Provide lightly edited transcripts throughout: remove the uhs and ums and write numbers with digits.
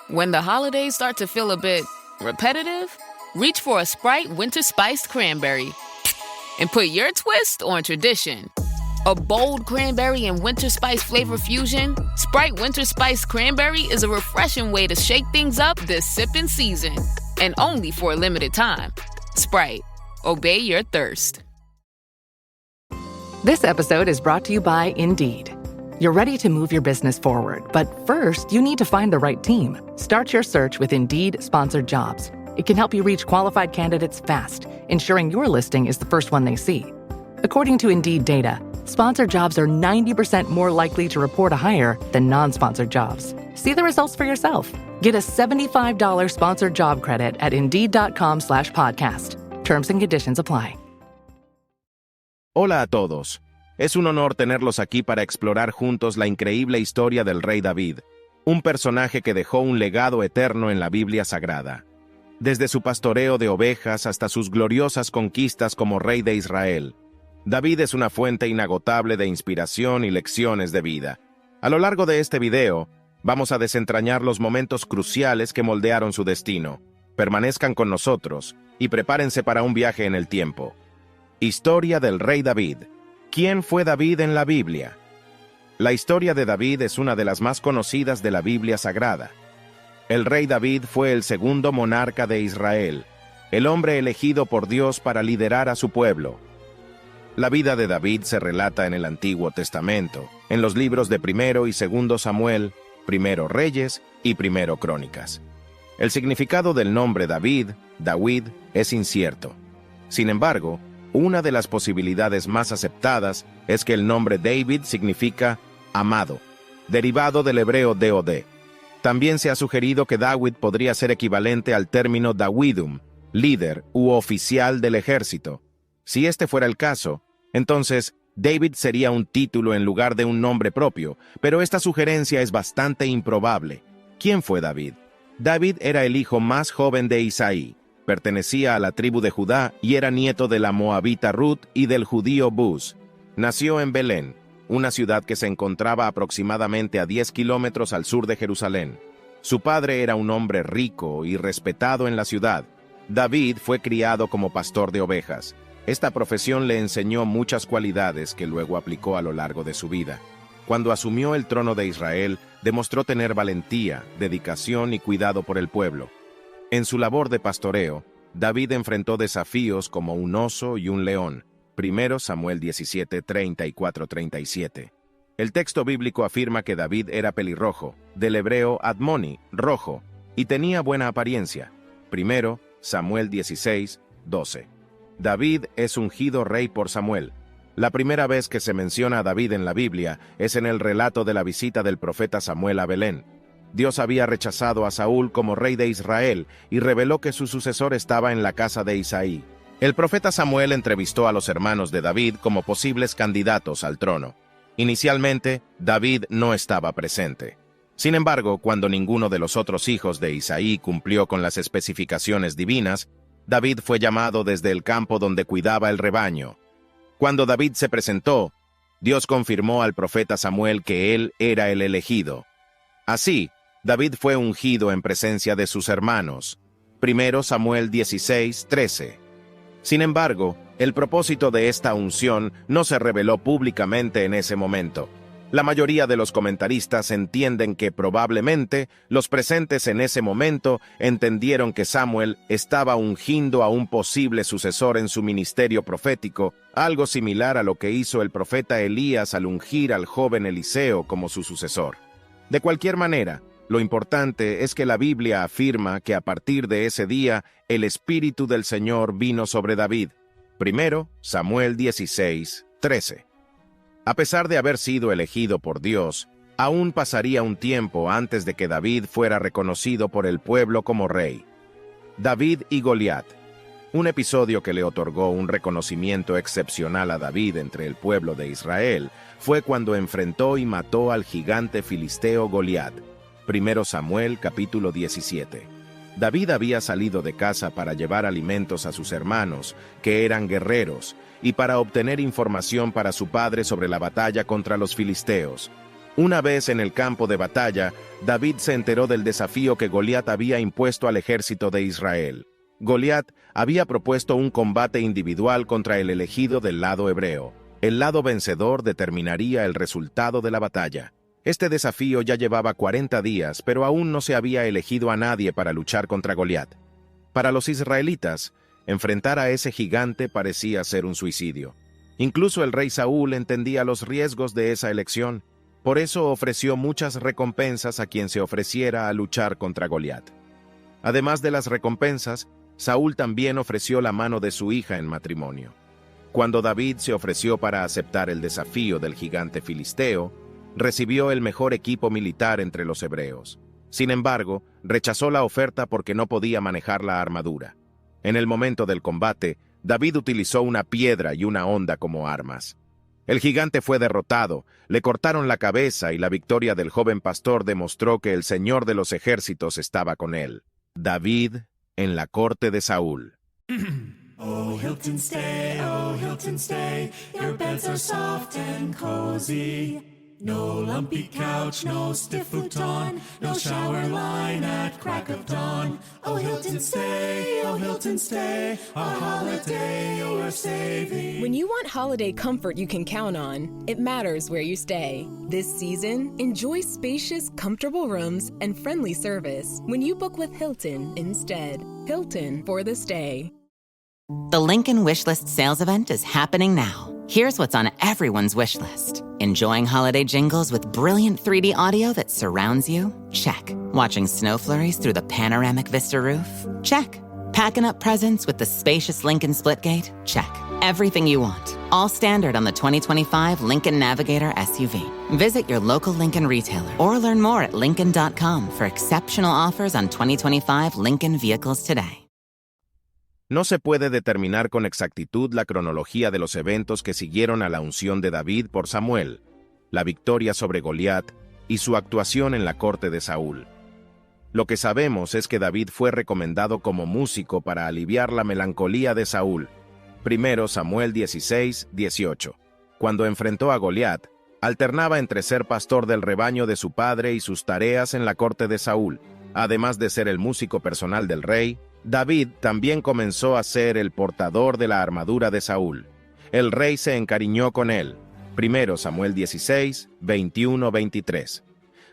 When the holidays start to feel a bit repetitive, reach for a Sprite Winter Spiced Cranberry and put your twist on tradition. A bold cranberry and winter spice flavor fusion, Sprite Winter Spiced Cranberry is a refreshing way to shake things up this sipping season. And only for a limited time. Sprite. Obey your thirst. This episode is brought to you by Indeed. You're ready to move your business forward, but first, you need to find the right team. Start your search with Indeed-sponsored jobs. It can help you reach qualified candidates fast, ensuring your listing is the first one they see. According to Indeed data, sponsored jobs are 90% more likely to report a hire than non-sponsored jobs. See the results for yourself. Get a $75 sponsored job credit at Indeed.com/podcast. Terms and conditions apply. Hola a todos. Es un honor tenerlos aquí para explorar juntos la increíble historia del rey David, un personaje que dejó un legado eterno en la Biblia Sagrada. Desde su pastoreo de ovejas hasta sus gloriosas conquistas como rey de Israel, David es una fuente inagotable de inspiración y lecciones de vida. A lo largo de este video, vamos a desentrañar los momentos cruciales que moldearon su destino. Permanezcan con nosotros y prepárense para un viaje en el tiempo. Historia del rey David. ¿Quién fue David en la Biblia? La historia de David es una de las más conocidas de la Biblia Sagrada. El rey David fue el segundo monarca de Israel, el hombre elegido por Dios para liderar a su pueblo. La vida de David se relata en el Antiguo Testamento, en los libros de Primero y Segundo Samuel, Primero Reyes y Primero Crónicas. El significado del nombre David, es incierto. Sin embargo, una de las posibilidades más aceptadas es que el nombre David significa amado, derivado del hebreo Dod. También se ha sugerido que David podría ser equivalente al término Davidum, líder u oficial del ejército. Si este fuera el caso, entonces David sería un título en lugar de un nombre propio, pero esta sugerencia es bastante improbable. ¿Quién fue David? David era el hijo más joven de Isaí. Pertenecía a la tribu de Judá y era nieto de la moabita Ruth y del judío Buz. Nació en Belén, una ciudad que se encontraba aproximadamente a 10 kilómetros al sur de Jerusalén. Su padre era un hombre rico y respetado en la ciudad. David fue criado como pastor de ovejas. Esta profesión le enseñó muchas cualidades que luego aplicó a lo largo de su vida. Cuando asumió el trono de Israel, demostró tener valentía, dedicación y cuidado por el pueblo. En su labor de pastoreo, David enfrentó desafíos como un oso y un león. 1 Samuel 17, 34-37. El texto bíblico afirma que David era pelirrojo, del hebreo admoni, rojo, y tenía buena apariencia. 1 Samuel 16, 12. David es ungido rey por Samuel. La primera vez que se menciona a David en la Biblia es en el relato de la visita del profeta Samuel a Belén. Dios había rechazado a Saúl como rey de Israel y reveló que su sucesor estaba en la casa de Isaí. El profeta Samuel entrevistó a los hermanos de David como posibles candidatos al trono. Inicialmente, David no estaba presente. Sin embargo, cuando ninguno de los otros hijos de Isaí cumplió con las especificaciones divinas, David fue llamado desde el campo donde cuidaba el rebaño. Cuando David se presentó, Dios confirmó al profeta Samuel que él era el elegido. Así, David fue ungido en presencia de sus hermanos. 1 Samuel 16, 13. Sin embargo, el propósito de esta unción no se reveló públicamente en ese momento. La mayoría de los comentaristas entienden que probablemente los presentes en ese momento entendieron que Samuel estaba ungiendo a un posible sucesor en su ministerio profético, algo similar a lo que hizo el profeta Elías al ungir al joven Eliseo como su sucesor. De cualquier manera, lo importante es que la Biblia afirma que a partir de ese día el Espíritu del Señor vino sobre David. 1 Samuel 16, 13. A pesar de haber sido elegido por Dios, aún pasaría un tiempo antes de que David fuera reconocido por el pueblo como rey. David y Goliat. Un episodio que le otorgó un reconocimiento excepcional a David entre el pueblo de Israel fue cuando enfrentó y mató al gigante filisteo Goliat. 1 Samuel capítulo 17. David había salido de casa para llevar alimentos a sus hermanos, que eran guerreros, y para obtener información para su padre sobre la batalla contra los filisteos. Una vez en el campo de batalla, David se enteró del desafío que Goliat había impuesto al ejército de Israel. Goliat había propuesto un combate individual contra el elegido del lado hebreo. El lado vencedor determinaría el resultado de la batalla. Este desafío ya llevaba 40 días, pero aún no se había elegido a nadie para luchar contra Goliat. Para los israelitas, enfrentar a ese gigante parecía ser un suicidio. Incluso el rey Saúl entendía los riesgos de esa elección. Por eso ofreció muchas recompensas a quien se ofreciera a luchar contra Goliat. Además de las recompensas, Saúl también ofreció la mano de su hija en matrimonio. Cuando David se ofreció para aceptar el desafío del gigante filisteo, recibió el mejor equipo militar entre los hebreos. Sin embargo, rechazó la oferta porque no podía manejar la armadura. En el momento del combate, David utilizó una piedra y una honda como armas. El gigante fue derrotado, le cortaron la cabeza y la victoria del joven pastor demostró que el Señor de los ejércitos estaba con él. David en la corte de Saúl. Oh, Hilton, stay, your beds are soft and cozy. No lumpy couch, no stiff futon, no shower line at crack of dawn. Oh, Hilton, stay, a holiday you're saving. When you want holiday comfort you can count on, it matters where you stay. This season, enjoy spacious, comfortable rooms and friendly service when you book with Hilton instead. Hilton for the stay. The Lincoln Wishlist sales event is happening now. Here's what's on everyone's wish list. Enjoying holiday jingles with brilliant 3D audio that surrounds you? Check. Watching snow flurries through the panoramic vista roof? Check. Packing up presents with the spacious Lincoln Splitgate? Check. Everything you want. All standard on the 2025 Lincoln Navigator SUV. Visit your local Lincoln retailer or learn more at Lincoln.com for exceptional offers on 2025 Lincoln vehicles today. No se puede determinar con exactitud la cronología de los eventos que siguieron a la unción de David por Samuel, la victoria sobre Goliat y su actuación en la corte de Saúl. Lo que sabemos es que David fue recomendado como músico para aliviar la melancolía de Saúl. 1 Samuel 16:18. Cuando enfrentó a Goliat, alternaba entre ser pastor del rebaño de su padre y sus tareas en la corte de Saúl. Además de ser el músico personal del rey, David también comenzó a ser el portador de la armadura de Saúl. El rey se encariñó con él. 1 Samuel 16, 21-23.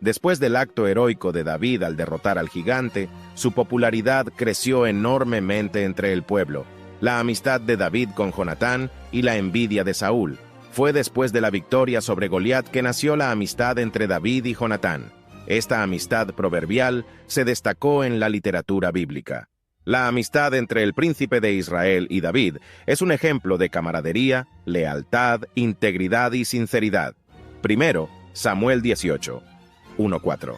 Después del acto heroico de David al derrotar al gigante, su popularidad creció enormemente entre el pueblo. La amistad de David con Jonatán y la envidia de Saúl. Fue después de la victoria sobre Goliat que nació la amistad entre David y Jonatán. Esta amistad proverbial se destacó en la literatura bíblica. La amistad entre el príncipe de Israel y David es un ejemplo de camaradería, lealtad, integridad y sinceridad. 1 Samuel 18, 1-4.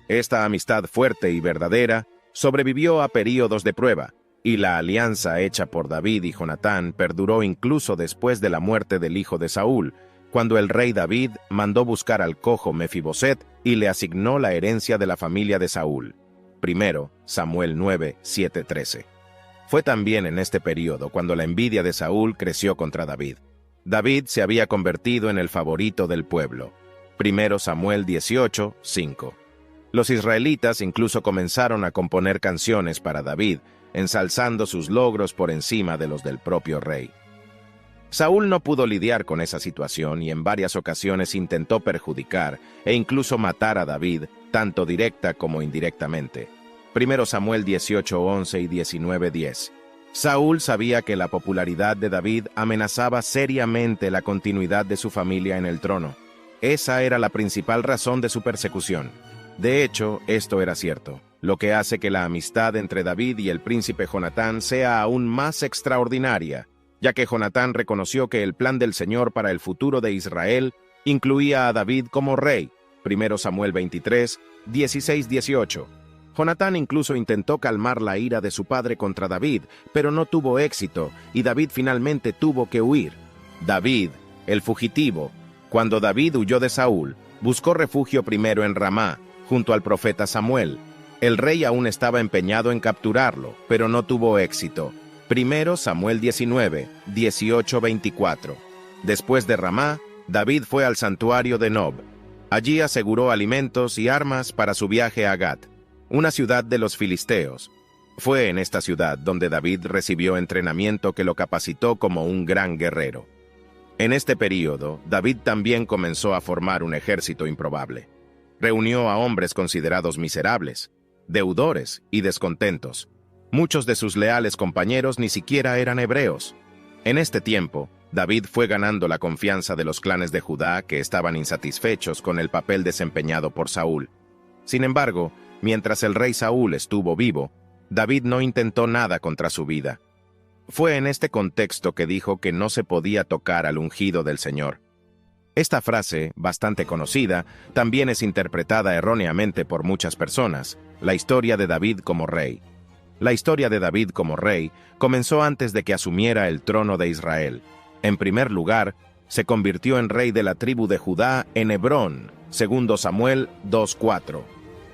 Esta amistad fuerte y verdadera sobrevivió a períodos de prueba, y la alianza hecha por David y Jonatán perduró incluso después de la muerte del hijo de Saúl, cuando el rey David mandó buscar al cojo Mefiboset y le asignó la herencia de la familia de Saúl. 1 Samuel 9, 7-13. Fue también en este período cuando la envidia de Saúl creció contra David. David se había convertido en el favorito del pueblo. 1 Samuel 18, 5. Los israelitas incluso comenzaron a componer canciones para David, ensalzando sus logros por encima de los del propio rey. Saúl no pudo lidiar con esa situación y en varias ocasiones intentó perjudicar e incluso matar a David, tanto directa como indirectamente. 1 Samuel 18:11 y 19:10. Saúl sabía que la popularidad de David amenazaba seriamente la continuidad de su familia en el trono. Esa era la principal razón de su persecución. De hecho, esto era cierto, lo que hace que la amistad entre David y el príncipe Jonatán sea aún más extraordinaria, ya que Jonatán reconoció que el plan del Señor para el futuro de Israel incluía a David como rey. 1 Samuel 23, 16-18. Jonatán incluso intentó calmar la ira de su padre contra David, pero no tuvo éxito, y David finalmente tuvo que huir. David, el fugitivo. Cuando David huyó de Saúl, buscó refugio primero en Ramá, junto al profeta Samuel. El rey aún estaba empeñado en capturarlo, pero no tuvo éxito. 1 Samuel 19, 18-24. Después de Ramá, David fue al santuario de Nob. Allí aseguró alimentos y armas para su viaje a Gat, una ciudad de los filisteos. Fue en esta ciudad donde David recibió entrenamiento que lo capacitó como un gran guerrero. En este período, David también comenzó a formar un ejército improbable. Reunió a hombres considerados miserables, deudores y descontentos. Muchos de sus leales compañeros ni siquiera eran hebreos. En este tiempo, David fue ganando la confianza de los clanes de Judá que estaban insatisfechos con el papel desempeñado por Saúl. Sin embargo, mientras el rey Saúl estuvo vivo, David no intentó nada contra su vida. Fue en este contexto que dijo que no se podía tocar al ungido del Señor. Esta frase, bastante conocida, también es interpretada erróneamente por muchas personas, la historia de David como rey. La historia de David como rey comenzó antes de que asumiera el trono de Israel. En primer lugar, se convirtió en rey de la tribu de Judá en Hebrón, 2 Samuel 2:4.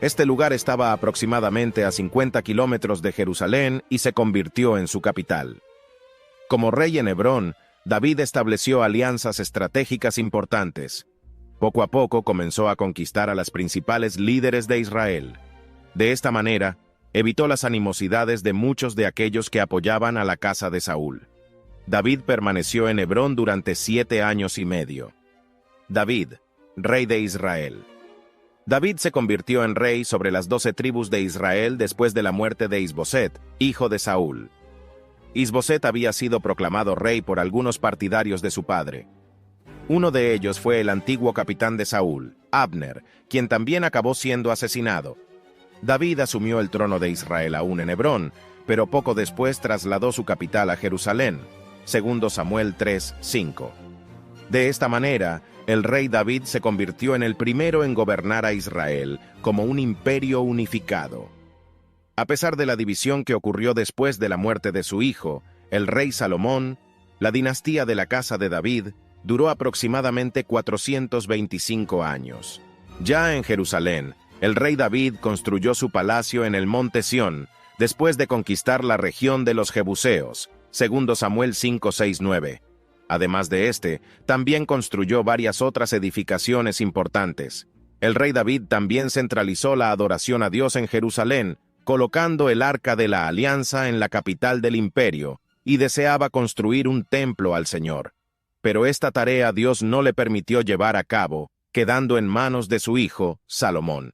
Este lugar estaba aproximadamente a 50 kilómetros de Jerusalén y se convirtió en su capital. Como rey en Hebrón, David estableció alianzas estratégicas importantes. Poco a poco comenzó a conquistar a las principales líderes de Israel. De esta manera, evitó las animosidades de muchos de aquellos que apoyaban a la casa de Saúl. David permaneció en Hebrón durante 7 años y medio. David, rey de Israel. David se convirtió en rey sobre las 12 tribus de Israel después de la muerte de Isboset, hijo de Saúl. Isboset había sido proclamado rey por algunos partidarios de su padre. Uno de ellos fue el antiguo capitán de Saúl, Abner, quien también acabó siendo asesinado. David asumió el trono de Israel aún en Hebrón, pero poco después trasladó su capital a Jerusalén, 2 Samuel 3:5. De esta manera, el rey David se convirtió en el primero en gobernar a Israel como un imperio unificado. A pesar de la división que ocurrió después de la muerte de su hijo, el rey Salomón, la dinastía de la casa de David duró aproximadamente 425 años. Ya en Jerusalén, el rey David construyó su palacio en el monte Sión, después de conquistar la región de los Jebuseos, 2 Samuel 5:6-9. Además de este, también construyó varias otras edificaciones importantes. El rey David también centralizó la adoración a Dios en Jerusalén, colocando el Arca de la Alianza en la capital del imperio, y deseaba construir un templo al Señor. Pero esta tarea Dios no le permitió llevar a cabo, quedando en manos de su hijo, Salomón.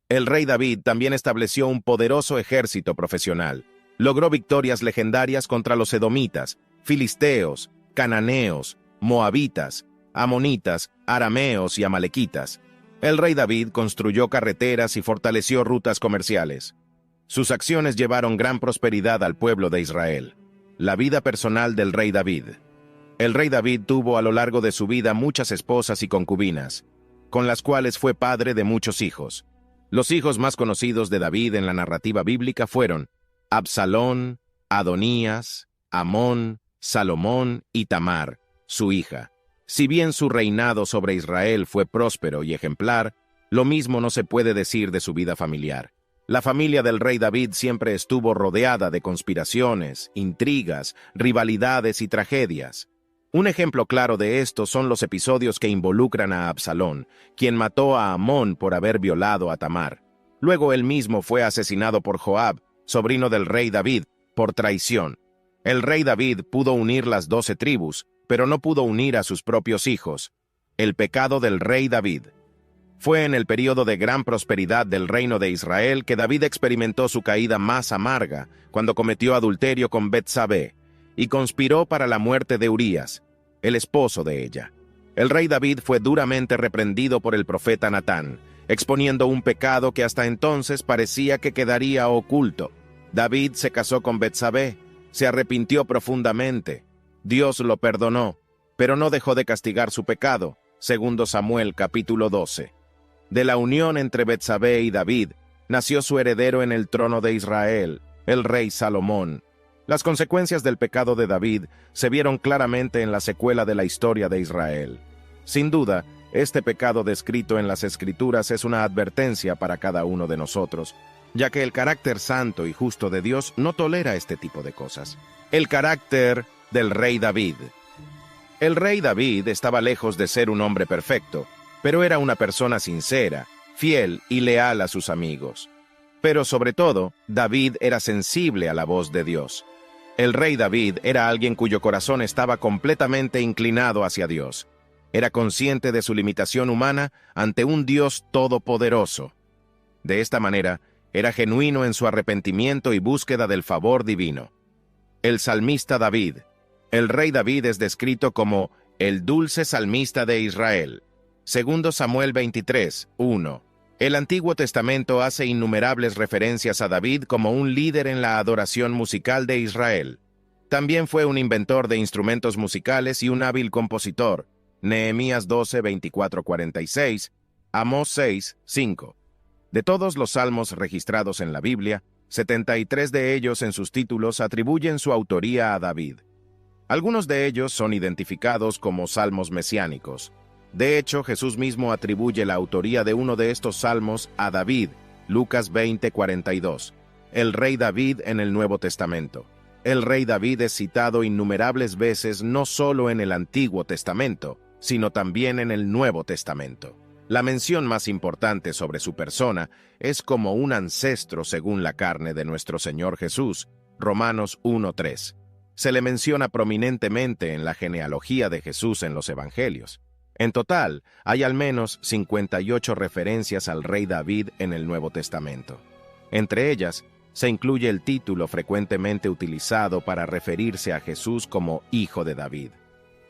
El rey David también estableció un poderoso ejército profesional. Logró victorias legendarias contra los edomitas, filisteos, cananeos, moabitas, amonitas, arameos y amalequitas. El rey David construyó carreteras y fortaleció rutas comerciales. Sus acciones llevaron gran prosperidad al pueblo de Israel. La vida personal del rey David. El rey David tuvo a lo largo de su vida muchas esposas y concubinas, con las cuales fue padre de muchos hijos. Los hijos más conocidos de David en la narrativa bíblica fueron Absalón, Adonías, Amón, Salomón y Tamar, su hija. Si bien su reinado sobre Israel fue próspero y ejemplar, lo mismo no se puede decir de su vida familiar. La familia del rey David siempre estuvo rodeada de conspiraciones, intrigas, rivalidades y tragedias. Un ejemplo claro de esto son los episodios que involucran a Absalón, quien mató a Amón por haber violado a Tamar. Luego él mismo fue asesinado por Joab, sobrino del rey David, por traición. El rey David pudo unir las 12 tribus, pero no pudo unir a sus propios hijos. El pecado del rey David. Fue en el período de gran prosperidad del reino de Israel que David experimentó su caída más amarga, cuando cometió adulterio con Betsabé, y conspiró para la muerte de Urías, el esposo de ella. El rey David fue duramente reprendido por el profeta Natán, exponiendo un pecado que hasta entonces parecía que quedaría oculto. David se casó con Betsabé, se arrepintió profundamente. Dios lo perdonó, pero no dejó de castigar su pecado, 2 Samuel capítulo 12. De la unión entre Betsabé y David, nació su heredero en el trono de Israel, el rey Salomón. Las consecuencias del pecado de David se vieron claramente en la secuela de la historia de Israel. Sin duda, este pecado descrito en las Escrituras es una advertencia para cada uno de nosotros, ya que el carácter santo y justo de Dios no tolera este tipo de cosas. El carácter del rey David. El rey David estaba lejos de ser un hombre perfecto, pero era una persona sincera, fiel y leal a sus amigos. Pero sobre todo, David era sensible a la voz de Dios. El rey David era alguien cuyo corazón estaba completamente inclinado hacia Dios. Era consciente de su limitación humana ante un Dios todopoderoso. De esta manera, era genuino en su arrepentimiento y búsqueda del favor divino. El salmista David. El rey David es descrito como el dulce salmista de Israel. Segundo Samuel 23, 1. El Antiguo Testamento hace innumerables referencias a David como un líder en la adoración musical de Israel. También fue un inventor de instrumentos musicales y un hábil compositor. Nehemías 12, 24, 46, Amós 6, 5. De todos los salmos registrados en la Biblia, 73 de ellos en sus títulos atribuyen su autoría a David. Algunos de ellos son identificados como salmos mesiánicos. De hecho, Jesús mismo atribuye la autoría de uno de estos salmos a David, Lucas 20, 42, el rey David en el Nuevo Testamento. El rey David es citado innumerables veces no solo en el Antiguo Testamento, sino también en el Nuevo Testamento. La mención más importante sobre su persona es como un ancestro según la carne de nuestro Señor Jesús, Romanos 1:3. Se le menciona prominentemente en la genealogía de Jesús en los Evangelios. En total, hay al menos 58 referencias al rey David en el Nuevo Testamento. Entre ellas, se incluye el título frecuentemente utilizado para referirse a Jesús como Hijo de David.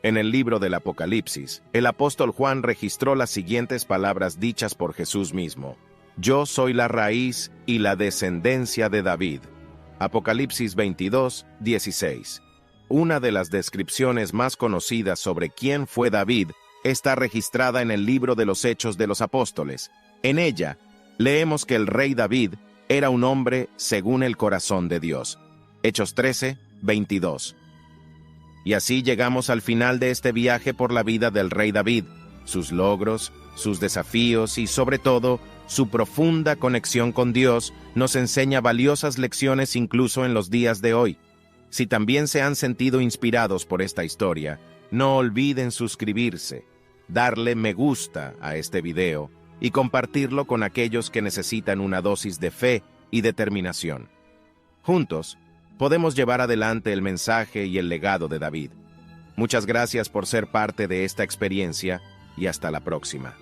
En el libro del Apocalipsis, el apóstol Juan registró las siguientes palabras dichas por Jesús mismo: Yo soy la raíz y la descendencia de David. Apocalipsis 22, 16. Una de las descripciones más conocidas sobre quién fue David está registrada en el libro de los Hechos de los Apóstoles. En ella, leemos que el rey David era un hombre según el corazón de Dios. Hechos 13, 22. Y así llegamos al final de este viaje por la vida del rey David, sus logros, sus desafíos y, sobre todo, su profunda conexión con Dios nos enseña valiosas lecciones incluso en los días de hoy. Si también se han sentido inspirados por esta historia, no olviden suscribirse, darle me gusta a este video y compartirlo con aquellos que necesitan una dosis de fe y determinación. Juntos, podemos llevar adelante el mensaje y el legado de David. Muchas gracias por ser parte de esta experiencia y hasta la próxima.